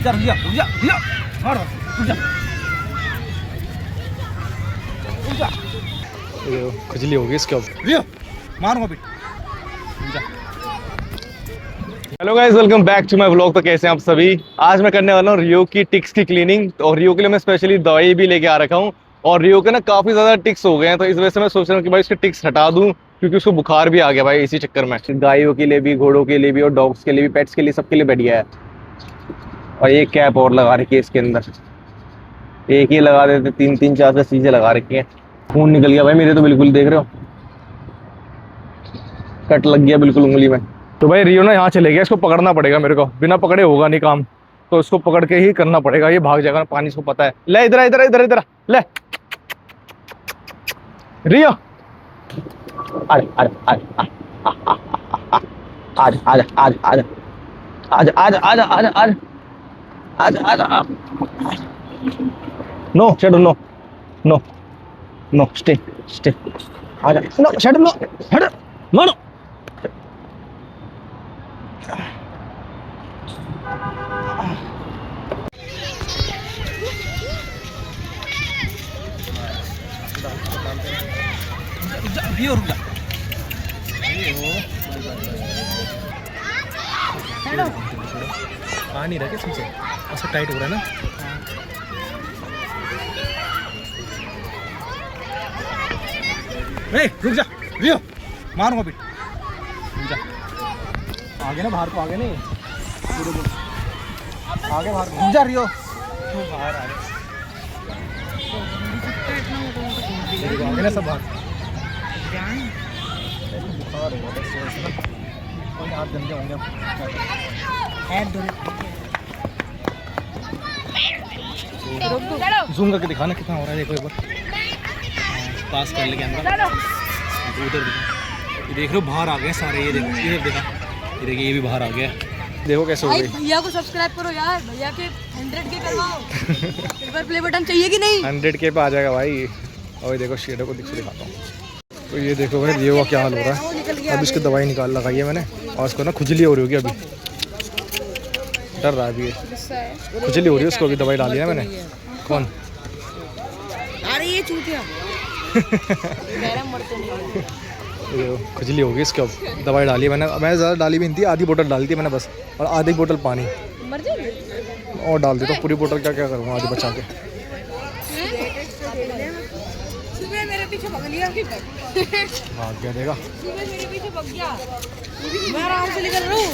जा रुक जा रुक जा रुक जा मार रुक जा रुक जा। खुजली होगी इसके अब। रियो मारूंगा भी। Hello guys, welcome back to my vlog. तो कैसे हैं आप सभी? आज मैं करने वाला हूँ रियो की टिक्स की क्लीनिंग। और रियो के लिए मैं स्पेशली दवाई भी लेके आ रखा हूँ। और रियो के ना काफी ज्यादा टिक्स हो गए हैं, तो इस वजह से मैं सोच रहा हूँ कि भाई इसके टिक्स हटा दूं, क्योंकि उसको बुखार भी आ गया भाई इसी चक्कर में। गायों के लिए भी, घोड़ों के लिए भी, और डॉग्स के लिए भी, पेट्स के लिए, सबके लिए बढ़िया है। और ये कैप और लगा रखी है इसके अंदर, एक ही लगा देते, तीन तीन चार चीजें लगा रखी है। खून निकल गया भाई मेरे तो, बिल्कुल देख रहे हो, कट लग गया बिल्कुल उंगली में। तो भाई रियो ना यहाँ चले गया, इसको पकड़ना पड़ेगा मेरे को, बिना पकड़े होगा नहीं काम, तो इसको पकड़ के ही करना पड़ेगा। ये भाग जाएगा ना, पानी इसको पता है। ले इधर इधर इधर इधर ले रियो, अरे अरे अरे आज आज आज आज आज आज आज आज आज आज आज no shadow, no no no, stay stay, आजा, no shadow, no shadow, no no. Rio रुक जा। आ नहीं रहा क्या तुमसे? ऐसा टाइट हो रहा है ना। रुक जा रियो मारूंगा भी। रुक जा, आगे ना बाहर को, आगे नहीं आगे बाहर। रुक जा रियो, बाहर आ रहे आगे ना सब बाहर। बुखार हो गया, हाथ गंदे होंगे। जूम करके दिखाना कितना हो रहा है, देखो एक बार। पास कर लेके अंदर उधर ये देख रहे हो, बाहर आ गए सारे। ये देखो, ये देखा, ये देखिए, ये भी बाहर आ गया। देखो कैसे हो गई। भैया को सब्सक्राइब करो यार, भैया के 100K करवाओ। सिल्वर प्ले बटन चाहिए कि नहीं? 100K पे आ जाएगा भाई। और देखो शेडो को दिखाता हूँ। तो ये देखो भाई, ये क्या हाल हो रहा है। अब इसकी दवाई निकाल लगाई है मैंने, और उसको ना खुजली हो रही होगी अभी, डर रहा है अभी, खुजली हो रही है उसको। अभी दवाई डाली है मैंने। कौन? अरे ये चूतिया खुजली होगी इसके। अब दवाई डाली है मैंने ज़्यादा डाली भी नहीं थी, आधी बोतल डाली थी मैंने बस, और आधी बोतल पानी और डाल दी। तो पूरी बोतल क्या क्या करूँगा आधी बचा के। सुबह मेरे पीछे भाग लिया, भाग गया, देखा सुबह मेरे पीछे भाग गया। मैं आराम से निकल रहा हूँ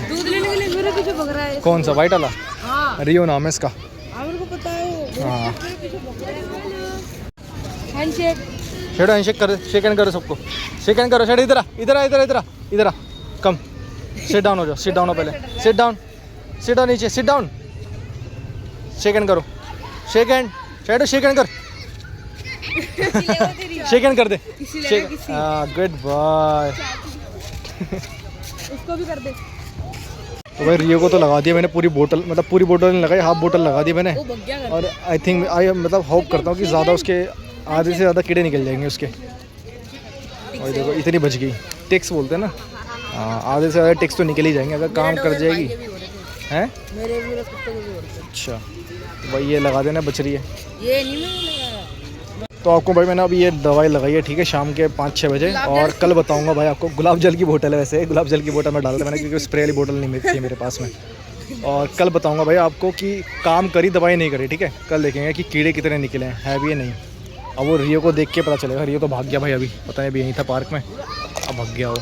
दूध लेने के लिए, मेरे पीछे भाग रहा है। कौन सा? वाइट वाला? हाँ रियो नाम है इसका। मेरे को पता है। हाँ, हैंडशेक शेडो हैंडशेक कर, शेक हैंड करो सबको, शेक हैंड करो। शेडो इधर आ, इधर आ, इधर इधर इधर आ, कम सिट डाउन हो जाओ, सिट डाउन हो पहले, सिट डाउन, सिट डाउन नीचे, सिट डाउन, शेक हैंड करो, shake hand, shadow shake hand कर, शेक हैंड कर दे, गुड बॉय। उसको भी कर दे। तो भाई रियो को तो लगा दिया मैंने पूरी बोतल, मतलब पूरी बोतल नहीं लगाई, हाफ बोतल लगा दी मैंने। और आई थिंक मतलब होप करता हूँ कि ज़्यादा उसके आधे से ज़्यादा कीड़े निकल जाएंगे उसके। और देखो इतनी बच गई, टिक्स बोलते हैं ना। हाँ, आधे से ज़्यादा टिक्स तो निकल ही जाएंगे अगर काम कर जाएगी। हैं? अच्छा, तो भाई ये लगा देना, बच रही है ये नहीं। तो आपको भाई मैंने अभी ये दवाई लगाई है, ठीक है, शाम के 5-6 बजे। और कल बताऊंगा भाई आपको। गुलाब जल की बोतल है वैसे, गुलाब जल की बोतल में डालता मैंने, क्योंकि स्प्रे वाली बोतल नहीं मिलती है मेरे पास में। और कल बताऊंगा भाई आपको कि काम करी दवाई नहीं करी, ठीक है। कल देखेंगे कि कीड़े कितने निकले हैं भी या नहीं। अब वो रियो को देख के पता चलेगा। रियो तो भाग गया भाई, अभी पता है, अभी यहीं था पार्क में, अब भाग गया वो।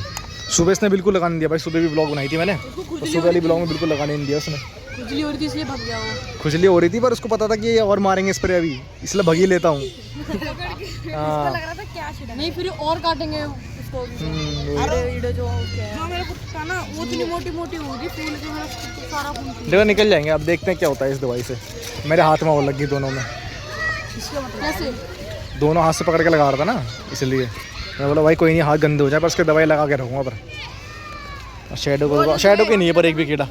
सुबह इसने बिल्कुल लगाने दिया भाई, सुबह भी ब्लॉग बनाई थी मैंने, तो सुबह वाली ब्लॉग में बिल्कुल लगाने नहीं दिया उसने। खुजली हो रही थी इसलिए भाग गया वो। खुजली हो रही थी, पर उसको पता था कि ये और मारेंगे स्प्रे अभी, इसलिए भग ही लेता हूँ। हाँ, लग रहा था क्या छिड़ा नहीं, फिर और काटेंगे उसको। अरे वीडियो जो हाँ मेरे को था ना, वो इतनी मोटी मोटी होगी फूल के, मेरा सारा फूल देखो निकल जाएंगे। अब देखते हैं क्या होता है इस दवाई से। मेरे हाथ में वो लगी दोनों में, कैसे? दोनों हाथ से पकड़ के लगा रहा था ना, इसलिए मैं बोला भाई कोई नहीं, हाथ गंदे हो जाए, पर उसके दवाई लगा के रखूँगा। पर शेडो के नहीं है पर एक भी कीड़ा,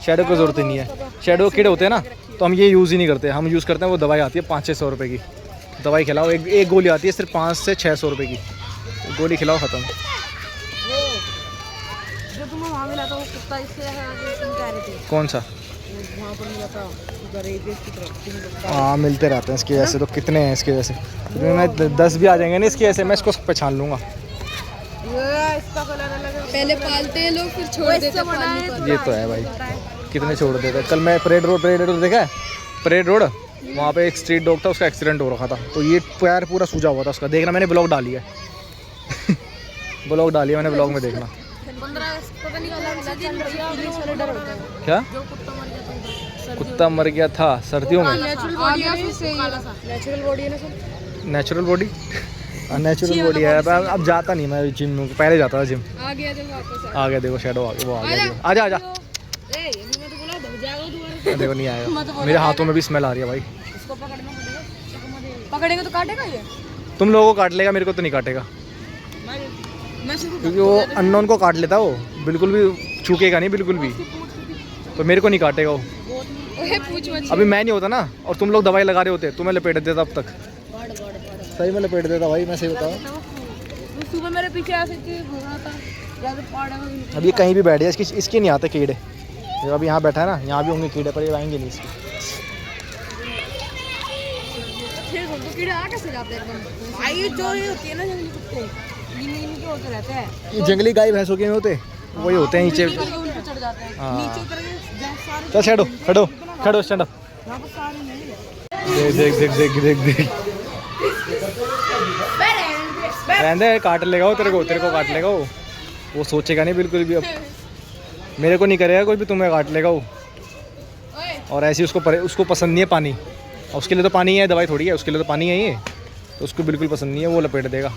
शेडो की ज़रूरत ही नहीं है। शेडो कीड़े होते हैं ना, तो हम ये यूज़ ही नहीं करते। हम यूज़ करते हैं वो दवाई आती है 500-600 रुपये की दवाई। खिलाओ, एक गोली आती है सिर्फ 500 से 600 रुपये की गोली, खिलाओ ख़त्म। जो तुम्हें वहाँ मिला था वो कुत्ता, इससे कह रहे थे। कौन सा? वहाँ पर मिला था उधर एबीएस की तरफ। हाँ मिलते रहते हैं इसकी वजह से, तो कितने हैं इसकी वजह से, मैं 10 भी आ जाएंगे ना इसकी वजह से, मैं इसको पहचान लूँगा। इसका कलर अलग है, पहले पालते हैं लोग फिर छोड़ देते हैं। ये तो है भाई, कितने छोड़ देते हैं। कल मैं परेड रोड देखा है, परेड रोड, वहाँ पे एक स्ट्रीट डॉग था, उसका एक्सीडेंट हो रखा था, तो ये पैर पूरा सूजा हुआ था उसका, देखना मैंने ब्लॉग डाली है ब्लॉग डाली है मैंने, ब्लॉग में देखना। 15 अगस्त पता नहीं पुलिस वाले डर होता है। क्या जो कुत्ता मर गया था सर्दियों में? नेचुरल बॉडी है, नेचुरल बॉडी है ना sir. Natural body, natural body है। अब जाता नहीं मैं जिम में, पहले जाता था जिम। आ गया देखो वापस आ गया देखो, शेडो आ गया, वो आ गया, आजा आजा। ए अभी मैं तो बोला दब जाएगा दोबारा। देखो नहीं आएगा, मेरे हाथों में भी स्मेल आ रही है भाई। इसको पकड़ना पड़ेगा, पकड़ेंगे तो काटेगा ये। तुम लोगों को काट लेगा, मेरे को तो नहीं काटेगा, मैं सिर्फ क्योंकि वो अननोन को काट लेता, वो बिल्कुल भी छूकेगा नहीं बिल्कुल भी, तो मेरे को नहीं काटेगा वो। पूछ मत। अभी मैं नहीं होता ना, और तुम लोग दवाई लगा रहे होते, तुम्हें लपेट देता अब तक। सही में लपेट देता भाई, मैं सही बताऊँ। सुबह मेरे पीछे आ सकती घूमा था, ज्यादा पाड़ा में। अब ये कहीं भी बैठ जाए, इसके नहीं आते कीड़े। ये अभी यहाँ बैठा है ना, यहाँ भी होंगे कीड़े, पर ये आएंगे नहीं इसके। फिर कीड़े आ कैसे जाते हैं एकदम? भाई जो ये होती है ना जंगली कुत्ते, नीचे होते रहते हैं। ये जंगली गाय भैंसों के नहीं होते, वही होते हैं नीचे। उन पे चढ़ जाते हैं। हाँ। नीचे उतर के सारे चल शेडो, खड़ो खड़ो, स्टैंड अप। यहाँ पर सारे नहीं। देख देख देख देख देख, रहने काट लेगा वो, तेरे को काट लेगा वो सोचेगा नहीं बिल्कुल भी। अब मेरे को नहीं करेगा कोई भी, तुम्हें काट लेगा वो। और ऐसे ही उसको पसंद नहीं है पानी, और उसके लिए तो पानी है, दवाई थोड़ी है, उसके लिए तो पानी है ये, तो उसको बिल्कुल पसंद नहीं है, वो लपेट देगा।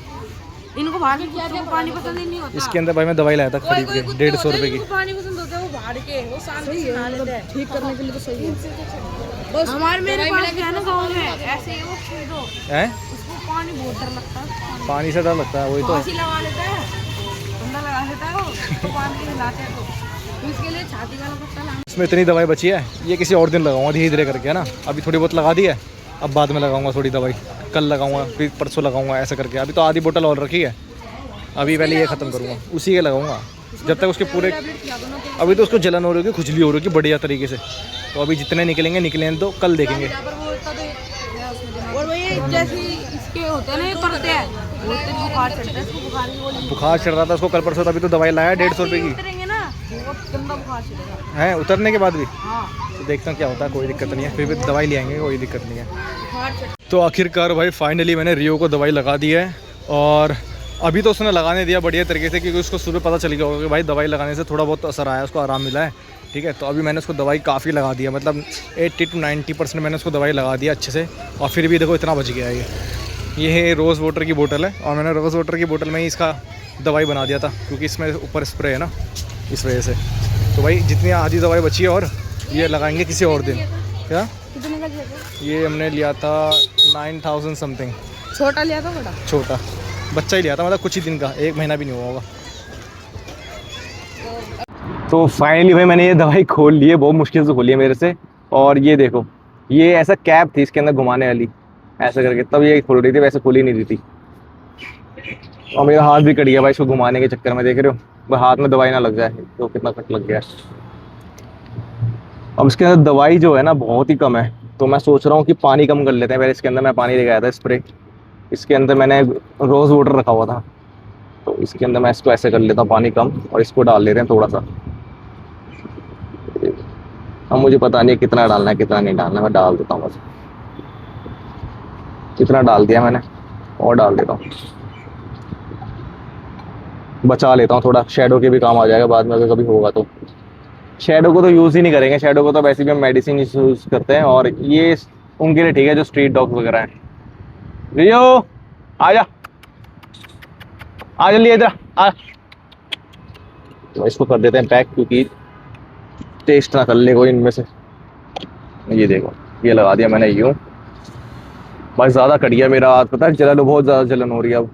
इनको बाहर किया जाए, पानी पसंद ही नहीं होता। इसके अंदर भाई मैं दवाई लाया था खरीद के 150 रुपए की। पानी पसंद होता है, वो बाहर के वो शांति से नहा लेते हैं। ठीक करने के लिए तो सही है। बस हमारे मेरे पास है ना गांव में ऐसे ही वो खरीदो हैं, उसको पानी बहुत डर लगता है। पानी से डर लगता है, वही तो। फांसी लगा लेता है, बंदा लगा लेता है वो, तो पानी के हिलाते हैं तो इसके लिए छाती वाला कुत्ता लाना। इसमें इतनी दवाई बची है, ये किसी और दिन लगाऊंगा धीरे धीरे करके, है ना। अभी थोड़ी बहुत लगा दी है, अब बाद में लगाऊंगा थोड़ी दवाई, कल लगाऊंगा, फिर परसों लगाऊंगा, ऐसा करके। अभी तो आधी बोतल और रखी है, अभी पहले ये ख़त्म करूँगा, उसी के लगाऊंगा जब तक उसके पूरे। अभी तो उसको जलन हो रही है, खुजली हो रही है बढ़िया तरीके से, तो अभी जितने निकलेंगे तो कल देखेंगे। और वही जैसे इसके होते हैं ना, ये करते हैं, बुखार चढ़ता है, इसको बुखार चढ़ रहा था उसको कल परसों, तभी तो दवाई लाया 150 रुपये की। उतरेंगे ना बहुत गंदा बुखार चढ़ेगा। है उतरने के बाद भी हाँ तो देखता हूँ क्या होता है, कोई दिक्कत नहीं है, फिर भी दवाई ले आएंगे, कोई दिक्कत नहीं है। बुखार चढ़। तो आखिरकार भाई फाइनली मैंने रियो को दवाई लगा दी है, और अभी तो उसने लगाने दिया बढ़िया तरीके से, क्योंकि उसको सुबह पता चल गया होगा कि भाई दवाई लगाने से थोड़ा बहुत असर आया, उसको आराम मिला है। ठीक है, तो अभी मैंने उसको दवाई काफ़ी लगा दिया, मतलब 80 to 90% मैंने उसको दवाई लगा दिया अच्छे से, और फिर भी देखो इतना बच गया है। ये है रोज़ वाटर की बोतल है, और मैंने रोज़ वाटर की बोतल में ही इसका दवाई बना दिया था, क्योंकि इसमें ऊपर स्प्रे है ना, इस वजह से। तो भाई जितनी आधी दवाई बची है, और ये लगाएंगे किसी और दिन। क्या कितने का लिया था? ये हमने लिया था 9000 समथिंग। छोटा लिया था बड़ा? छोटा बच्चा ही लिया था, मतलब कुछ ही दिन का, 1 महीना भी नहीं हुआ होगा। तो फाइनली भाई मैंने ये दवाई खोल ली है, बहुत मुश्किल से खोली है मेरे से। और ये देखो, ये ऐसा कैप थी इसके अंदर घुमाने वाली, ऐसा करके तब ये खोल रही थी, वैसे खोली नहीं रही थी। और मेरा हाथ भी कट गया भाई इसको घुमाने के चक्कर में, देख रहे हो भाई, हाथ में दवाई ना लग जाए तो कितना कट लग गया। अब इसके अंदर दवाई जो है ना बहुत ही कम है, तो मैं सोच रहा हूँ कि पानी कम कर लेते हैं। पहले इसके अंदर मैं पानी लेके आया था स्प्रे, इसके अंदर मैंने रोज़ वाटर रखा हुआ था, तो इसके अंदर मैं इसको ऐसे कर लेता हूँ पानी कम, और इसको डाल लेते हैं थोड़ा सा। अब मुझे पता नहीं कितना डालना है कितना नहीं डालना है, मैं डाल देता हूँ बस। कितना डाल दिया मैंने, और डाल देता हूँ, बचा लेता हूँ थोड़ा, शैडो के भी काम आ जाएगा बाद में अगर कभी होगा तो। शैडो को तो यूज़ ही नहीं करेंगे, शैडो को तो वैसे भी हम मेडिसिन यूज़ करते हैं, और ये उनके लिए ठीक है जो स्ट्रीट डॉग्स वगैरह हैं। रियो आजा, आ जल्दी इधर आ। तो इसको कर देते हैं पैक, क्योंकि टेस्ट ना कर ले कोई इनमें से। ये देखो, ये लगा दिया मैंने यूँ, बस ज़्यादा कट गया मेरा हाथ, पता है जलन, बहुत ज़्यादा जलन हो रही है अब।